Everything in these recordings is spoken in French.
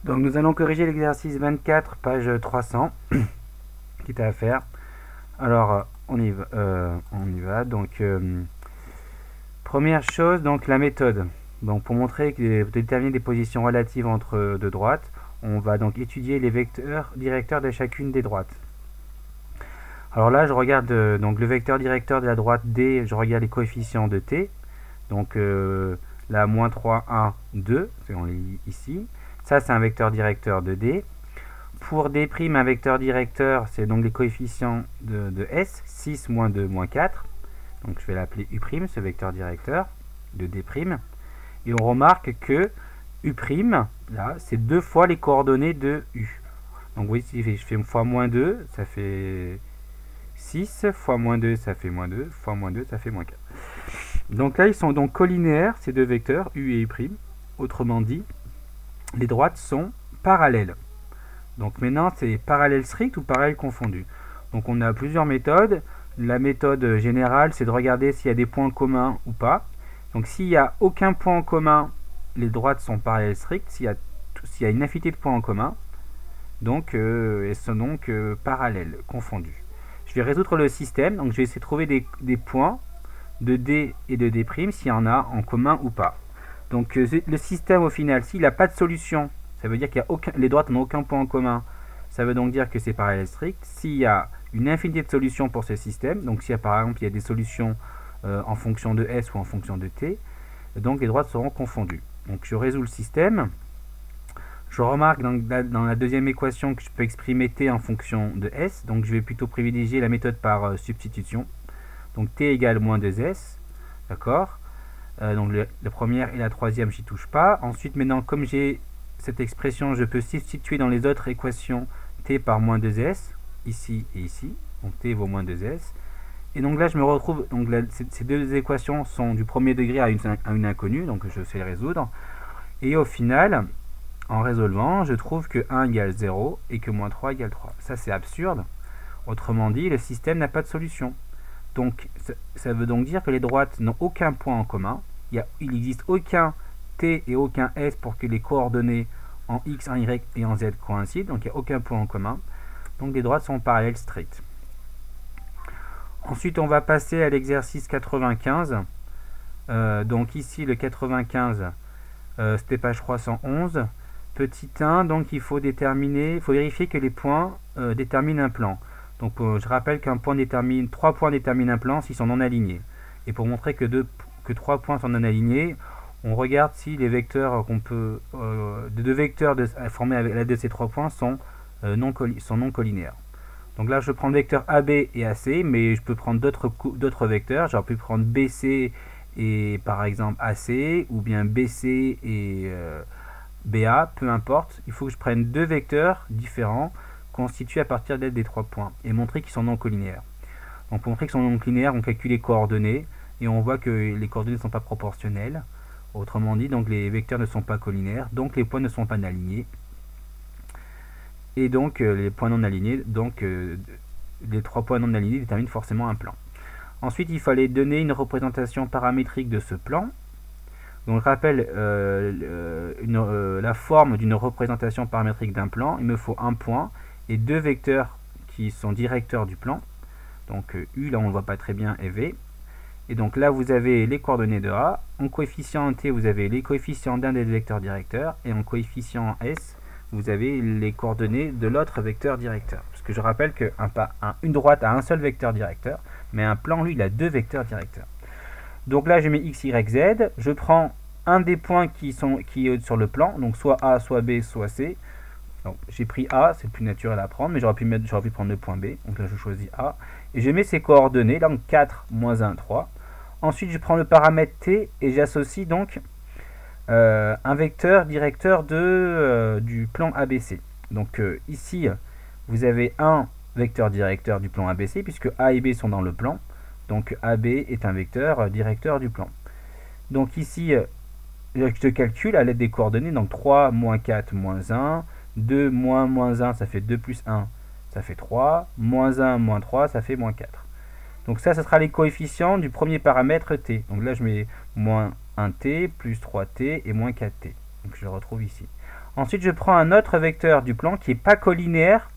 Donc nous allons corriger l'exercice 24, page 300, qui est à faire. Alors on y va. Donc première chose, donc la méthode. Donc pour montrer que déterminer des positions relatives entre deux droites, on va donc étudier les vecteurs directeurs de chacune des droites. Alors là, je regarde donc le vecteur directeur de la droite D, je regarde les coefficients de t. Donc là, moins 3, 1, 2, on lit ici. Ça, c'est un vecteur directeur de D. Pour D', un vecteur directeur, c'est donc les coefficients de S, 6, moins 2, moins 4. Donc je vais l'appeler U', ce vecteur directeur de D'. Et on remarque que U', là, c'est 2 fois les coordonnées de U. Donc oui, si je fais fois moins 2, ça fait 6, fois moins 2, ça fait moins 2, fois moins 2, ça fait moins 4. Donc là, ils sont donc collinéaires, ces deux vecteurs, U et U'. Autrement dit, les droites sont parallèles. Donc maintenant, c'est parallèle strict ou parallèle confondu. Donc on a plusieurs méthodes. La méthode générale, c'est de regarder s'il y a des points communs ou pas. Donc s'il n'y a aucun point en commun, les droites sont parallèles strictes. S'il y a une infinité de points en commun, donc elles sont donc parallèles, confondues. Je vais résoudre le système. Donc je vais essayer de trouver des points de D et de D' s'il y en a en commun ou pas. Donc le système au final, s'il n'a pas de solution, ça veut dire que les droites n'ont aucun point en commun. Ça veut donc dire que c'est parallèle strict. S'il y a une infinité de solutions pour ce système, donc s'il y a par exemple il y a des solutions en fonction de S ou en fonction de T, donc les droites seront confondues. Donc je résous le système. Je remarque dans la deuxième équation que je peux exprimer T en fonction de S. Donc je vais plutôt privilégier la méthode par substitution. Donc T égale moins 2S. D'accord. Donc la première et la troisième, j'y touche pas. Ensuite, maintenant, comme j'ai cette expression, je peux substituer dans les autres équations T par moins 2S, ici et ici. Donc T vaut moins 2S. Et donc là, je me retrouve, donc là, ces deux équations sont du premier degré à une inconnue, donc je sais les résoudre. Et au final, en résolvant, je trouve que 1 égale 0 et que moins 3 égale 3. Ça, c'est absurde. Autrement dit, le système n'a pas de solution. Donc, ça veut donc dire que les droites n'ont aucun point en commun. Il n'existe aucun T et aucun S pour que les coordonnées en X, en Y et en Z coïncident. Donc, il n'y a aucun point en commun. Donc, les droites sont parallèles strictes. Ensuite, on va passer à l'exercice 95. Donc, ici, le 95, c'était page 311. Petit 1, donc il faut vérifier que les points déterminent un plan. Donc je rappelle qu'un point détermine, 3 points déterminent un plan s'ils sont non alignés. Et pour montrer que 3 points sont non alignés, on regarde si les vecteurs deux vecteurs formés avec l'aide de ces 3 points sont non collinaires. Donc là je prends le vecteur AB et AC, mais je peux prendre d'autres vecteurs. J'aurais pu prendre BC et par exemple AC, ou bien BC et BA, peu importe. Il faut que je prenne deux vecteurs différents constitués à partir de l'aide des 3 points et montrer qu'ils sont non collinaires. Donc pour montrer qu'ils sont non collinaires, on calcule les coordonnées et on voit que les coordonnées ne sont pas proportionnelles. Autrement dit, donc les vecteurs ne sont pas collinaires, donc les points ne sont pas alignés. Et donc les points non alignés, donc les 3 points non alignés déterminent forcément un plan. Ensuite, il fallait donner une représentation paramétrique de ce plan. Donc je rappelle la forme d'une représentation paramétrique d'un plan. Il me faut un point et deux vecteurs qui sont directeurs du plan. Donc U, là on ne le voit pas très bien, et V. Et donc là vous avez les coordonnées de A. En coefficient T, vous avez les coefficients d'un des vecteurs directeurs. Et en coefficient S, vous avez les coordonnées de l'autre vecteur directeur. Parce que je rappelle qu'une droite a un seul vecteur directeur, mais un plan, lui, il a deux vecteurs directeurs. Donc là, je mets X, Y, Z. Je prends un des points qui est sur le plan, donc soit A, soit B, soit C. Donc j'ai pris A, c'est le plus naturel à prendre, mais j'aurais pu prendre le point B. Donc là, je choisis A. Et je mets ses coordonnées, donc 4, moins 1, 3. Ensuite, je prends le paramètre T et j'associe donc un vecteur directeur du plan ABC. Donc ici, vous avez un vecteur directeur du plan ABC, puisque A et B sont dans le plan. Donc AB est un vecteur directeur du plan. Donc ici, je calcule à l'aide des coordonnées. Donc 3, moins 4, moins 1. 2, moins 1, ça fait 2 plus 1, ça fait 3. Moins 1, moins 3, ça fait moins 4. Donc ça sera les coefficients du premier paramètre T. Donc là, je mets moins 1T, plus 3T et moins 4T. Donc je le retrouve ici. Ensuite, je prends un autre vecteur du plan qui n'est pas collinéaire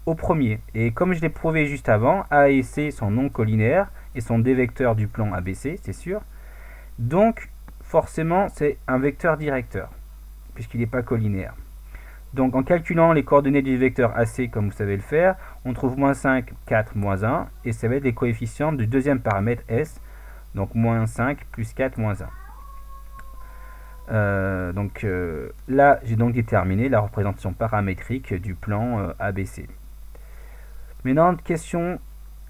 au premier. Et comme je l'ai prouvé juste avant, A et C sont non collinéaires et sont des vecteurs du plan ABC, c'est sûr. Donc, forcément, c'est un vecteur directeur, puisqu'il n'est pas collinéaire. Donc, en calculant les coordonnées du vecteur AC, comme vous savez le faire, on trouve moins 5, 4, moins 1, et ça va être les coefficients du deuxième paramètre S, donc moins 5 plus 4 moins 1. Là, j'ai donc déterminé la représentation paramétrique du plan ABC. Maintenant, question,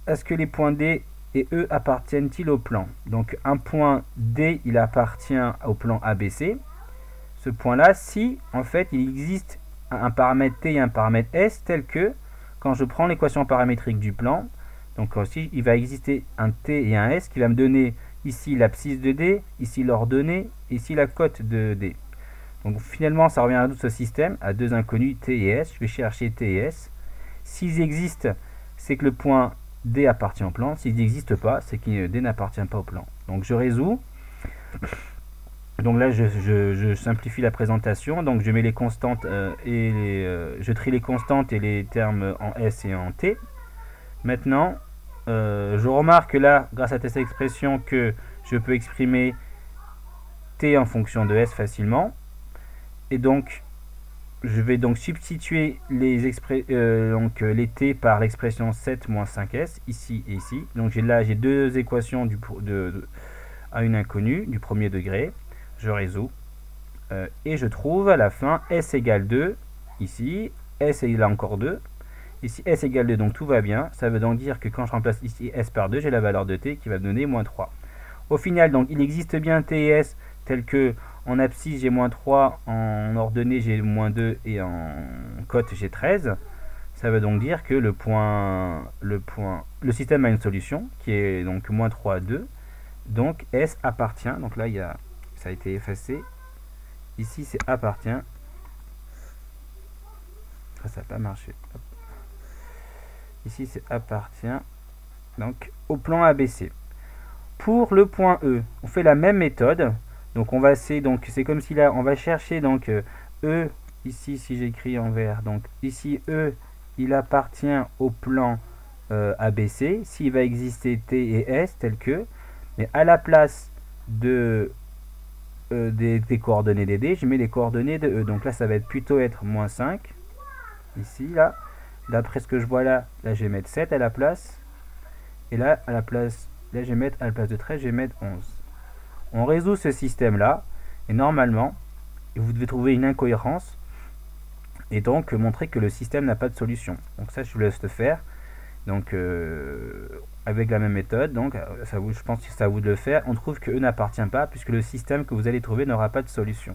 est-ce que les points D et E appartiennent-ils au plan? Donc, un point D, il appartient au plan ABC. Ce point-là, si, en fait, il existe un paramètre T et un paramètre S, tel que, quand je prends l'équation paramétrique du plan, donc aussi, il va exister un T et un S qui va me donner ici l'abscisse de D, ici l'ordonnée, ici la cote de D. Donc finalement, ça revient à résoudre ce système, à deux inconnus, T et S. Je vais chercher T et S. S'ils existent, c'est que le point D appartient au plan. S'ils n'existent pas, c'est que D n'appartient pas au plan. Donc je résous. Donc là, je simplifie la présentation. Donc je mets les constantes je trie les constantes et les termes en S et en T. Maintenant, je remarque là, grâce à cette expression, que je peux exprimer T en fonction de S facilement. Et donc, je vais donc substituer les T par l'expression 7 moins 5S, ici et ici. Donc là, j'ai deux équations à une inconnue du premier degré. Je résous. Et je trouve à la fin S égale 2, ici. S égale encore 2. Ici, S égale 2, donc tout va bien. Ça veut donc dire que quand je remplace ici S par 2, j'ai la valeur de T qui va me donner moins 3. Au final, donc, il existe bien T et S, tel que en abscisse, j'ai moins 3, en ordonnée, j'ai moins 2, et en cote, j'ai 13. Ça veut donc dire que le système a une solution, qui est donc moins 3, 2. Donc, S appartient, donc là, ça a été effacé. Ici, c'est appartient. Ça n'a pas marché. Hop. Ici, c'est appartient donc au plan ABC. Pour le point E, on fait la même méthode. Donc on va essayer, donc c'est comme si là, on va chercher donc E, ici si j'écris en vert, donc ici E, il appartient au plan ABC, s'il va exister T et S tel que, mais à la place des coordonnées des D, je mets les coordonnées de E. Donc là, ça va plutôt être moins 5, ici, là. D'après ce que je vois là, je vais mettre 7 à la place. Et là, à la place, là, je vais mettre à la place de 13, je vais mettre 11. On résout ce système-là. Et normalement, vous devez trouver une incohérence. Et donc, montrer que le système n'a pas de solution. Donc ça, je vous laisse le faire. Donc, avec la même méthode. Donc, je pense que c'est à vous de le faire. On trouve que E n'appartient pas, puisque le système que vous allez trouver n'aura pas de solution.